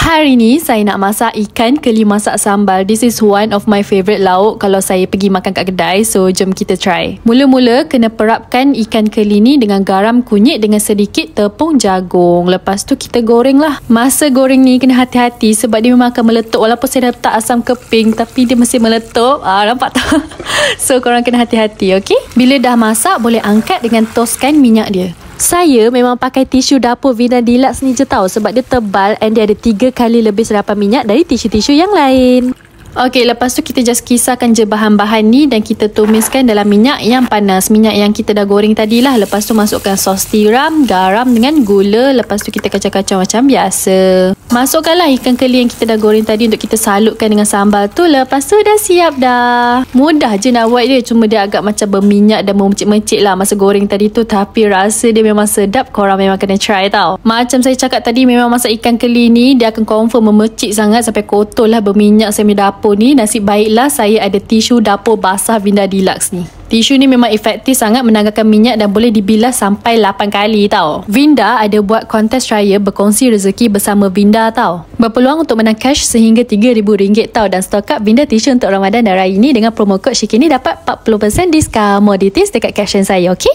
Hari ni saya nak masak ikan keli masak sambal. This is one of my favourite lauk kalau saya pergi makan kat kedai. So jom kita try. Mula-mula kena perapkan ikan keli ni dengan garam kunyit dengan sedikit tepung jagung. Lepas tu kita goreng lah. Masa goreng ni kena hati-hati sebab dia memang akan meletup. Walaupun saya dah letak asam keping tapi dia masih meletup. Nampak tak? So korang kena hati-hati, okay? Bila dah masak boleh angkat dengan toskan minyak dia. Saya memang pakai tisu dapur Vinda Deluxe ni je tau. Sebab dia tebal and dia ada 3 kali lebih serapan minyak dari tisu-tisu yang lain. Okey, lepas tu kita just kisarkan je bahan-bahan ni dan kita tumiskan dalam minyak yang panas. Minyak yang kita dah goreng tadilah. Lepas tu masukkan sos tiram, garam dengan gula. Lepas tu kita kacau-kacau macam biasa. Masukkanlah ikan keli yang kita dah goreng tadi untuk kita salutkan dengan sambal tu. Lepas tu dah siap dah. Mudah je nak buat dia. Cuma dia agak macam berminyak dan memercik-mercik lah masa goreng tadi tu. Tapi rasa dia memang sedap. Korang memang kena try tau. Macam saya cakap tadi, memang masak ikan keli ni dia akan confirm memercik sangat sampai kotor lah berminyak semi dapur ni. Nasib baiklah saya ada tisu dapur basah Vinda Deluxe ni. Tisu ni memang efektif sangat menanggalkan minyak dan boleh dibilas sampai 8 kali tau. Vinda ada buat kontes raya berkongsi rezeki bersama Vinda tau. Berpeluang untuk menang cash sehingga RM3,000 tau. Dan stok up Vinda tisu untuk Ramadan dan Raya ni dengan promo kod Syikini dapat 40% diskaun. More details dekat caption saya, okay?